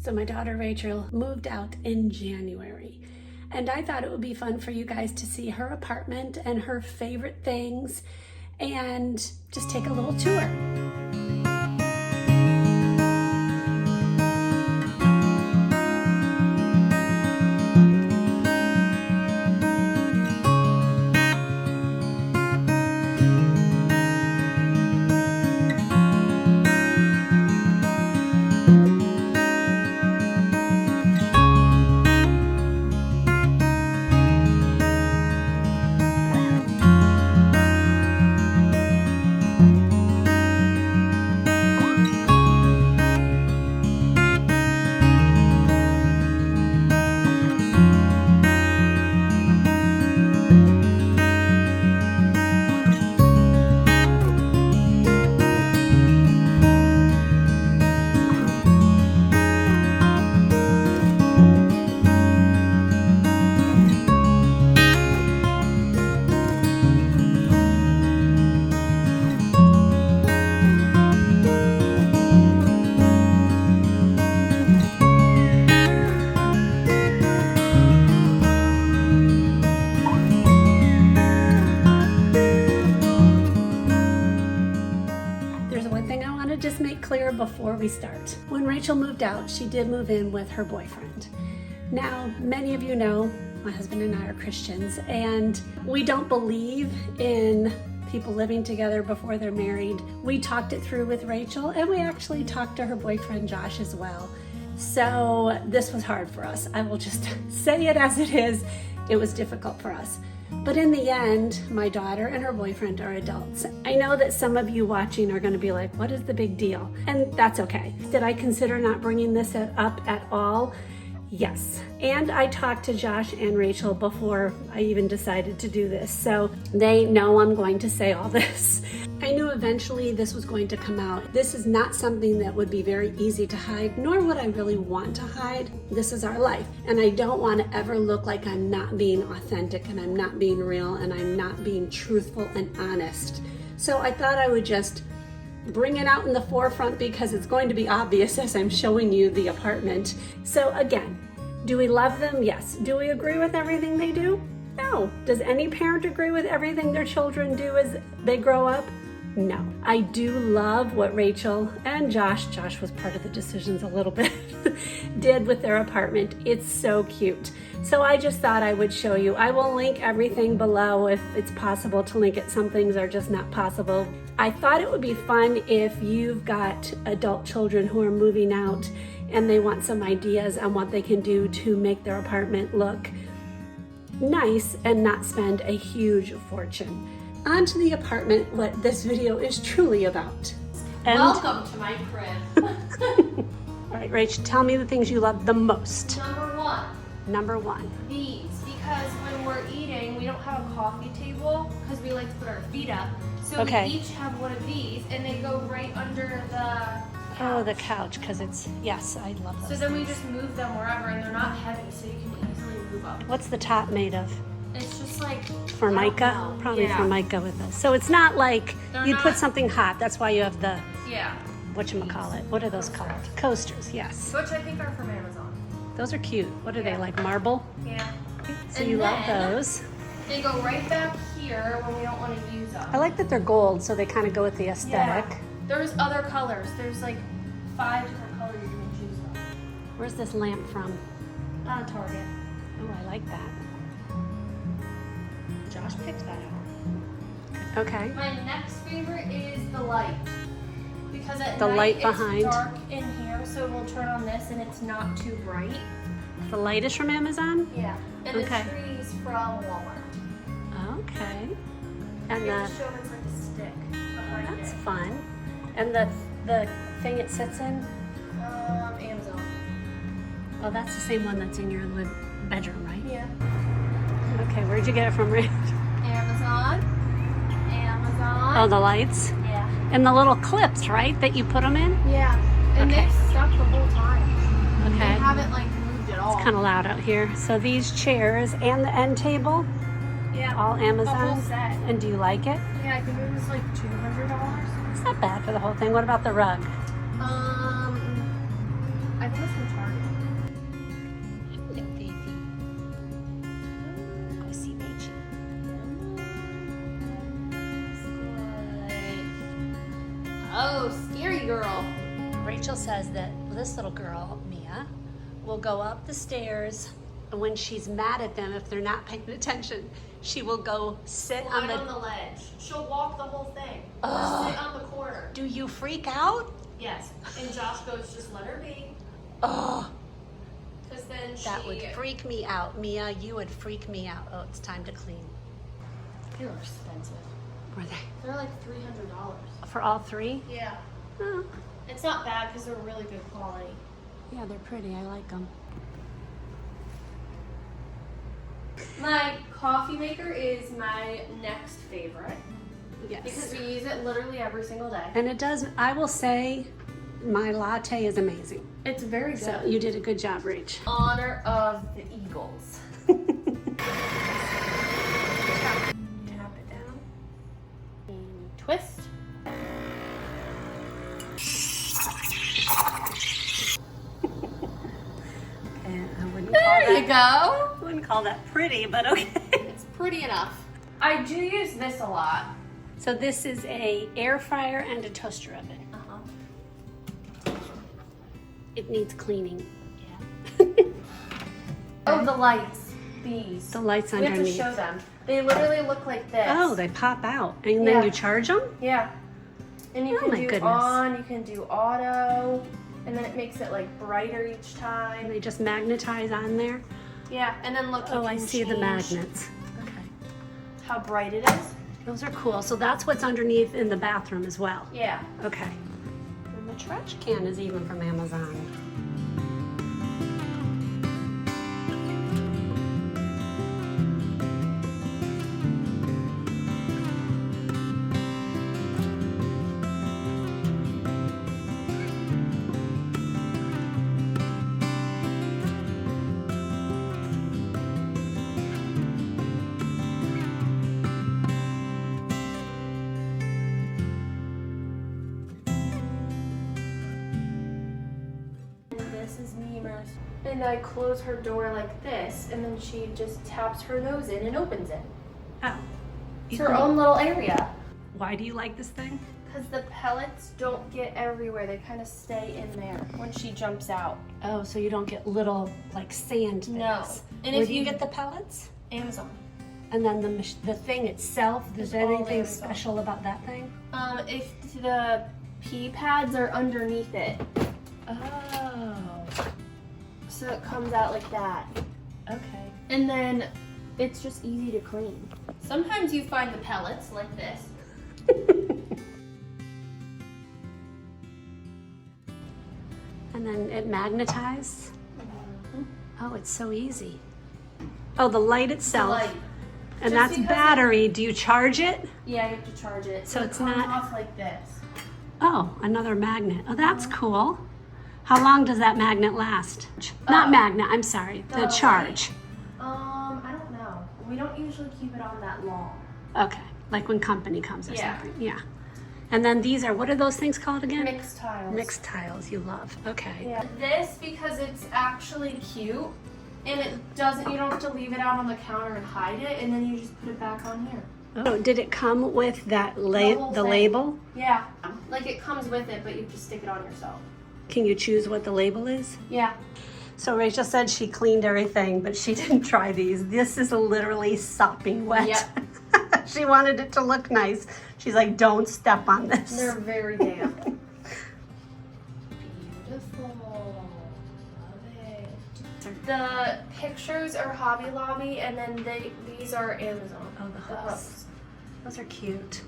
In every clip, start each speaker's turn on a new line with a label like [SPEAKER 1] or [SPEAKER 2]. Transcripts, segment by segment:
[SPEAKER 1] So my daughter Rachel moved out in January, and I thought it would be fun for you guys to see her apartment and her favorite things and just take a little tour. Just make clear before we start. When Rachel moved out, she did move in with her boyfriend. Now, many of you know my husband and I are Christians, and we don't believe in people living together before they're married. We talked it through with Rachel, and we actually talked to her boyfriend Josh as well. So this was hard for us. I will just say it as it is. It was difficult for us. But in the end, my daughter and her boyfriend are adults. I know that some of you watching are going to be like, what is the big deal? And that's okay. Did I consider not bringing this up at all? Yes. And I talked to Josh and Rachel before I even decided to do this. So they know I'm going to say all this. I knew eventually this was going to come out. This is not something that would be very easy to hide, nor would I really want to hide. This is our life. And I don't want to ever look like I'm not being authentic and I'm not being real and I'm not being truthful and honest. So I thought I would just bring it out in the forefront because it's going to be obvious as I'm showing you the apartment. So again, do we love them? Yes. Do we agree with everything they do? No. Does any parent agree with everything their children do as they grow up? No. I do love what Rachel and Josh was part of the decisions a little bit, did with their apartment. It's so cute. So I just thought I would show you. I will link everything below if it's possible to link it. Some things are just not possible. I thought it would be fun if you've got adult children who are moving out and they want some ideas on what they can do to make their apartment look nice and not spend a huge fortune. On to the apartment, what this video is truly about. And
[SPEAKER 2] welcome to my crib.
[SPEAKER 1] All right, Rach, tell me the things you love the most.
[SPEAKER 2] Number one.
[SPEAKER 1] Number one.
[SPEAKER 2] These, because when we're eating, we don't have a coffee table because we like to put our feet up. So
[SPEAKER 1] Okay.
[SPEAKER 2] We each have one of these, and they go right under the couch.
[SPEAKER 1] Oh, the couch, because it's, yes, I love those.
[SPEAKER 2] So then we just move them wherever, and they're not heavy, so you can easily move up.
[SPEAKER 1] What's the top made of?
[SPEAKER 2] It's just like
[SPEAKER 1] Formica? Probably
[SPEAKER 2] yeah.
[SPEAKER 1] Formica with this. So it's not like
[SPEAKER 2] They're
[SPEAKER 1] you'd put
[SPEAKER 2] not-
[SPEAKER 1] something hot. That's why you have the,
[SPEAKER 2] Yeah.
[SPEAKER 1] whatchamacallit. What are those called? Coasters, yes.
[SPEAKER 2] Which I think are from Amazon.
[SPEAKER 1] Those are cute. What are they,
[SPEAKER 2] Yeah.
[SPEAKER 1] like marble?
[SPEAKER 2] Yeah.
[SPEAKER 1] So
[SPEAKER 2] And
[SPEAKER 1] you love
[SPEAKER 2] then
[SPEAKER 1] those.
[SPEAKER 2] They go right back here when we don't want to use them.
[SPEAKER 1] I like that they're gold, so they kind of go with the aesthetic.
[SPEAKER 2] Yeah. There's other colors. There's like 5 different colors you can choose from.
[SPEAKER 1] Where's this lamp from?
[SPEAKER 2] On Target.
[SPEAKER 1] Oh, I like that.
[SPEAKER 2] Josh picked that out.
[SPEAKER 1] Okay.
[SPEAKER 2] My next favorite is the light. Because at
[SPEAKER 1] The
[SPEAKER 2] night
[SPEAKER 1] light
[SPEAKER 2] it's
[SPEAKER 1] behind.
[SPEAKER 2] dark in here, so we'll turn on this and it's not too bright.
[SPEAKER 1] The light is from Amazon?
[SPEAKER 2] Yeah. And
[SPEAKER 1] Okay.
[SPEAKER 2] the tree's from Walmart.
[SPEAKER 1] Okay. And
[SPEAKER 2] Here's
[SPEAKER 1] the,
[SPEAKER 2] show it's like a stick behind
[SPEAKER 1] that's
[SPEAKER 2] it.
[SPEAKER 1] fun. And the thing it sits in?
[SPEAKER 2] Amazon.
[SPEAKER 1] Oh, that's the same one that's in your bedroom, right?
[SPEAKER 2] Yeah.
[SPEAKER 1] Okay, where'd you get it from, Rach?
[SPEAKER 2] Amazon.
[SPEAKER 1] Oh, the lights?
[SPEAKER 2] Yeah.
[SPEAKER 1] And the little clips, right, that you put them in?
[SPEAKER 2] Yeah. And
[SPEAKER 1] Okay.
[SPEAKER 2] they've stuck the whole time. They
[SPEAKER 1] Okay.
[SPEAKER 2] haven't like moved at all.
[SPEAKER 1] It's kind of loud out here. So these chairs and the end table,
[SPEAKER 2] Yeah.
[SPEAKER 1] all
[SPEAKER 2] The
[SPEAKER 1] Amazon?
[SPEAKER 2] whole set.
[SPEAKER 1] And do you like it?
[SPEAKER 2] Yeah, I think it was like $200.
[SPEAKER 1] It's not bad for the whole thing. What about the rug?
[SPEAKER 2] I think it's from Target. Oh, scary girl.
[SPEAKER 1] Rachel says that this little girl, Mia, will go up the stairs, and when she's mad at them, if they're not paying attention, she will go sit on
[SPEAKER 2] the ledge. She'll walk the whole thing.
[SPEAKER 1] Ugh.
[SPEAKER 2] Or sit on the corner.
[SPEAKER 1] Do you freak out?
[SPEAKER 2] Yes. And Josh goes, just let her be.
[SPEAKER 1] Oh,
[SPEAKER 2] Because then
[SPEAKER 1] that would freak me out. Mia, you would freak me out. Oh, it's time to clean.
[SPEAKER 2] They were expensive.
[SPEAKER 1] Were they?
[SPEAKER 2] They're like $300.
[SPEAKER 1] For all three?
[SPEAKER 2] Yeah.
[SPEAKER 1] Oh.
[SPEAKER 2] It's not bad because they're really good quality.
[SPEAKER 1] Yeah, they're pretty. I like them.
[SPEAKER 2] My coffee maker is my next favorite.
[SPEAKER 1] Yes.
[SPEAKER 2] Because we use it literally every single day.
[SPEAKER 1] And it does, I will say, my latte is amazing.
[SPEAKER 2] It's very good.
[SPEAKER 1] So you did a good job, Rach.
[SPEAKER 2] Honor of the Eagles. Tap it down. And twist.
[SPEAKER 1] And I wouldn't
[SPEAKER 2] There you go.
[SPEAKER 1] wouldn't call that pretty, but okay.
[SPEAKER 2] It's pretty enough. I do use this a lot.
[SPEAKER 1] So this is a air fryer and a toaster oven. It needs cleaning.
[SPEAKER 2] Yeah. Oh, the lights. These.
[SPEAKER 1] The lights
[SPEAKER 2] We have to
[SPEAKER 1] underneath.
[SPEAKER 2] show them. They literally look like this.
[SPEAKER 1] Oh, they pop out. And then
[SPEAKER 2] Yeah.
[SPEAKER 1] you charge them?
[SPEAKER 2] Yeah. And you
[SPEAKER 1] Oh
[SPEAKER 2] can
[SPEAKER 1] my
[SPEAKER 2] do
[SPEAKER 1] goodness.
[SPEAKER 2] on, you can do auto, and then it makes it like brighter each
[SPEAKER 1] And
[SPEAKER 2] time.
[SPEAKER 1] they just magnetize on there?
[SPEAKER 2] Yeah, and then look.
[SPEAKER 1] Oh,
[SPEAKER 2] you
[SPEAKER 1] I
[SPEAKER 2] can
[SPEAKER 1] see the
[SPEAKER 2] change
[SPEAKER 1] magnets. Okay.
[SPEAKER 2] How bright it is.
[SPEAKER 1] Those are cool. So that's what's underneath in the bathroom as well.
[SPEAKER 2] Yeah.
[SPEAKER 1] Okay. And the trash can is even from Amazon.
[SPEAKER 2] This is Mima's. And I close her door like this, and then she just taps her nose in and opens it.
[SPEAKER 1] Oh.
[SPEAKER 2] It's her own little area.
[SPEAKER 1] Why do you like this thing?
[SPEAKER 2] Because the pellets don't get everywhere. They kind of stay in there when she jumps out.
[SPEAKER 1] Oh, so you don't get little like sand things.
[SPEAKER 2] No. And
[SPEAKER 1] Where
[SPEAKER 2] if
[SPEAKER 1] do you
[SPEAKER 2] you
[SPEAKER 1] get the pellets?
[SPEAKER 2] Amazon.
[SPEAKER 1] And then the thing itself, is
[SPEAKER 2] It's
[SPEAKER 1] there
[SPEAKER 2] all
[SPEAKER 1] anything
[SPEAKER 2] Amazon.
[SPEAKER 1] special about that thing?
[SPEAKER 2] If the pee pads are underneath it,
[SPEAKER 1] Oh,
[SPEAKER 2] so it comes out like that.
[SPEAKER 1] okay.
[SPEAKER 2] And then it's just easy to clean. Sometimes you find the pellets like this.
[SPEAKER 1] And then it magnetizes? Oh, it's so easy. Oh, the light itself.
[SPEAKER 2] Light.
[SPEAKER 1] And
[SPEAKER 2] Just
[SPEAKER 1] that's
[SPEAKER 2] because
[SPEAKER 1] battery. Do you charge it?
[SPEAKER 2] Yeah, you have to charge it.
[SPEAKER 1] So
[SPEAKER 2] it
[SPEAKER 1] it's
[SPEAKER 2] comes
[SPEAKER 1] not-
[SPEAKER 2] off like this.
[SPEAKER 1] Oh, another magnet. Oh, that's cool. How long does that magnet last? Not
[SPEAKER 2] Oh.
[SPEAKER 1] magnet, I'm sorry. The
[SPEAKER 2] The
[SPEAKER 1] charge.
[SPEAKER 2] I don't know. We don't usually keep it on that long.
[SPEAKER 1] Okay, like when company comes or
[SPEAKER 2] Yeah.
[SPEAKER 1] something. Yeah. And then these are, what are those things called again?
[SPEAKER 2] Mixed tiles.
[SPEAKER 1] Mixed tiles you love. Okay.
[SPEAKER 2] Yeah. This because it's actually cute and it doesn't, you don't have to leave it out on the counter and hide it, and then you just put it back on here.
[SPEAKER 1] Oh, did it come with that
[SPEAKER 2] whole
[SPEAKER 1] the
[SPEAKER 2] thing.
[SPEAKER 1] label?
[SPEAKER 2] Yeah. Like it comes with it, but you have to stick it on yourself.
[SPEAKER 1] Can you choose what the label is?
[SPEAKER 2] Yeah.
[SPEAKER 1] So Rachel said she cleaned everything, but she didn't try these. This is literally sopping wet.
[SPEAKER 2] Yep.
[SPEAKER 1] She wanted it to look nice. She's like, don't step on this.
[SPEAKER 2] They're very damp. Beautiful. Love it. The pictures are Hobby Lobby, and then these are Amazon.
[SPEAKER 1] Oh, the hooks. Those are cute.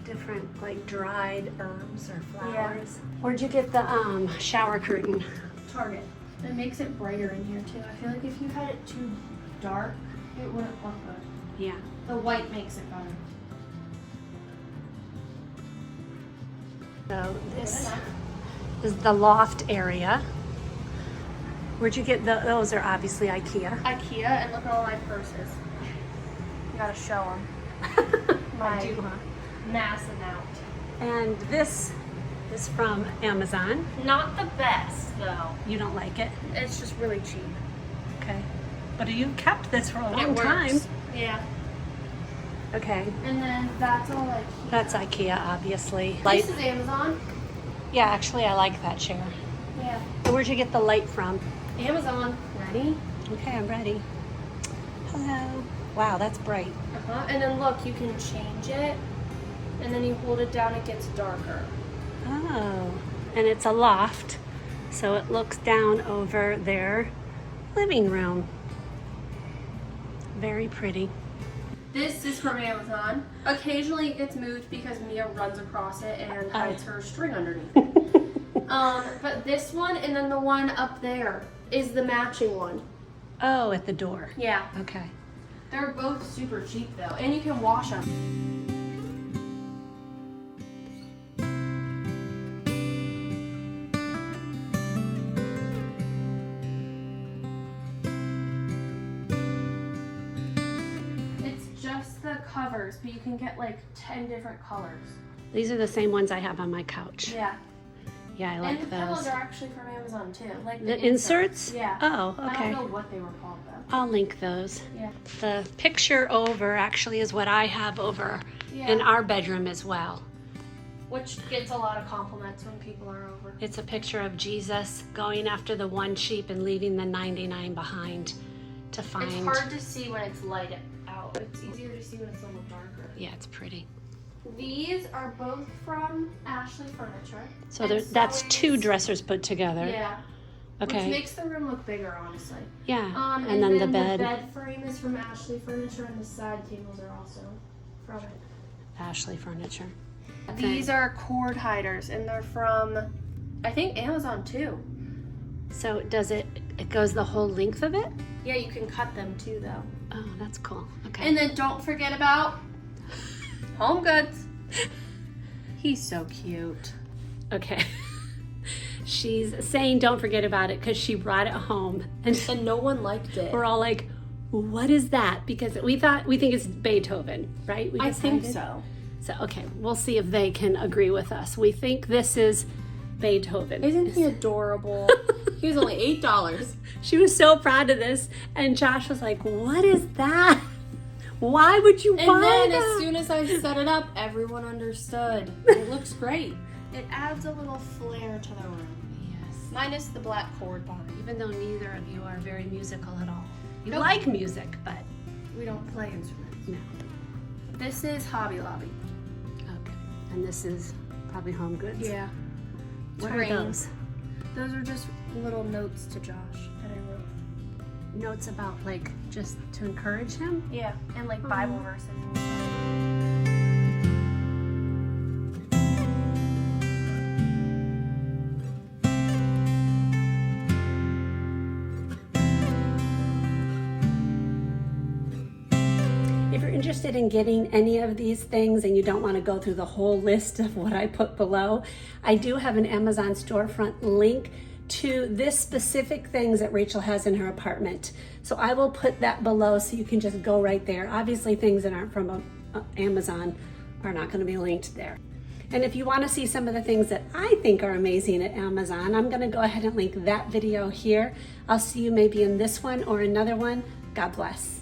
[SPEAKER 1] Different, like dried herbs or flowers. Where'd you get the shower curtain?
[SPEAKER 2] Target. It makes it brighter in here too. I feel like if you had it too dark, it wouldn't look good.
[SPEAKER 1] Yeah.
[SPEAKER 2] The white makes it better.
[SPEAKER 1] So this is the loft area. Where'd you get those? Are obviously IKEA.
[SPEAKER 2] IKEA, and look at all my purses. You gotta show them.
[SPEAKER 1] I do, huh?
[SPEAKER 2] Mass amount.
[SPEAKER 1] And this is from Amazon.
[SPEAKER 2] Not the best though.
[SPEAKER 1] You don't like it?
[SPEAKER 2] It's just really cheap.
[SPEAKER 1] Okay. But you kept this for a
[SPEAKER 2] It
[SPEAKER 1] long
[SPEAKER 2] works.
[SPEAKER 1] time.
[SPEAKER 2] Yeah.
[SPEAKER 1] Okay.
[SPEAKER 2] And then that's all like.
[SPEAKER 1] That's IKEA, obviously.
[SPEAKER 2] This is Amazon.
[SPEAKER 1] Yeah, actually, I like that chair.
[SPEAKER 2] Yeah.
[SPEAKER 1] And where'd you get the light from?
[SPEAKER 2] Amazon. Ready?
[SPEAKER 1] Okay, I'm ready. Hello. Wow, that's bright.
[SPEAKER 2] And then look, you can change it, and then you hold it down, it gets darker.
[SPEAKER 1] Oh, and it's a loft, so it looks down over their living room. Very pretty.
[SPEAKER 2] This is from Amazon. Occasionally it gets moved because Mia runs across it and hides her string underneath it. But this one and then the one up there is the matching one.
[SPEAKER 1] Oh, at the door.
[SPEAKER 2] Yeah.
[SPEAKER 1] Okay.
[SPEAKER 2] They're both super cheap though, and you can wash them. It's just the covers, but you can get like 10 different colors.
[SPEAKER 1] These are the same ones I have on my couch.
[SPEAKER 2] Yeah.
[SPEAKER 1] Yeah, I like
[SPEAKER 2] and the
[SPEAKER 1] those.
[SPEAKER 2] pillows are actually from Amazon too. Like
[SPEAKER 1] The inserts?
[SPEAKER 2] Yeah.
[SPEAKER 1] Oh,
[SPEAKER 2] I
[SPEAKER 1] okay.
[SPEAKER 2] don't know what they were called though.
[SPEAKER 1] I'll link those.
[SPEAKER 2] Yeah.
[SPEAKER 1] The picture over actually is what I have over in our bedroom as well.
[SPEAKER 2] Which gets a lot of compliments when people are over.
[SPEAKER 1] It's a picture of Jesus going after the one sheep and leaving the 99 behind to find.
[SPEAKER 2] It's hard to see when it's light out. It's easier to see when it's a little darker.
[SPEAKER 1] Yeah, it's pretty.
[SPEAKER 2] These are both from Ashley Furniture.
[SPEAKER 1] So that's two dressers put together.
[SPEAKER 2] Yeah.
[SPEAKER 1] Okay.
[SPEAKER 2] Which makes the room look bigger, honestly.
[SPEAKER 1] Yeah.
[SPEAKER 2] And then
[SPEAKER 1] the bed.
[SPEAKER 2] The bed frame is from Ashley Furniture, and the side tables are also from it.
[SPEAKER 1] Ashley Furniture.
[SPEAKER 2] These are cord hiders, and they're from, I think, Amazon too.
[SPEAKER 1] So does it goes the whole length of it?
[SPEAKER 2] Yeah, you can cut them too, though.
[SPEAKER 1] Oh, that's cool. Okay.
[SPEAKER 2] And then don't forget about Home Goods. He's so cute.
[SPEAKER 1] Okay. She's saying don't forget about it because she brought it home.
[SPEAKER 2] And no one liked it.
[SPEAKER 1] We're all like, what is that? Because we think it's Beethoven, right?
[SPEAKER 2] I think so.
[SPEAKER 1] So, okay, we'll see if they can agree with us. We think this is Beethoven.
[SPEAKER 2] Isn't he adorable? He was only $8.
[SPEAKER 1] She was so proud of this. And Josh was like, what is that? Why would you buy that?
[SPEAKER 2] And then as soon as I set it up, everyone understood. It looks great. It adds a little flair to the room.
[SPEAKER 1] Yes.
[SPEAKER 2] Minus the black cord behind.
[SPEAKER 1] Even though neither of you are very musical at all. You
[SPEAKER 2] Nope.
[SPEAKER 1] like music, but
[SPEAKER 2] We don't play instruments.
[SPEAKER 1] no.
[SPEAKER 2] This is Hobby Lobby.
[SPEAKER 1] Okay. And this is probably Home Goods?
[SPEAKER 2] Yeah.
[SPEAKER 1] What
[SPEAKER 2] Terrain.
[SPEAKER 1] are those?
[SPEAKER 2] Those are just little notes to Josh that I wrote.
[SPEAKER 1] Notes about, like, just to encourage him?
[SPEAKER 2] Yeah, and like Bible verses and stuff.
[SPEAKER 1] If you're interested in getting any of these things and you don't want to go through the whole list of what I put below, I do have an Amazon storefront link to this specific things that Rachel has in her apartment. So I will put that below so you can just go right there. Obviously things that aren't from Amazon are not going to be linked there. And if you want to see some of the things that I think are amazing at Amazon, I'm going to go ahead and link that video here. I'll see you maybe in this one or another one. God bless.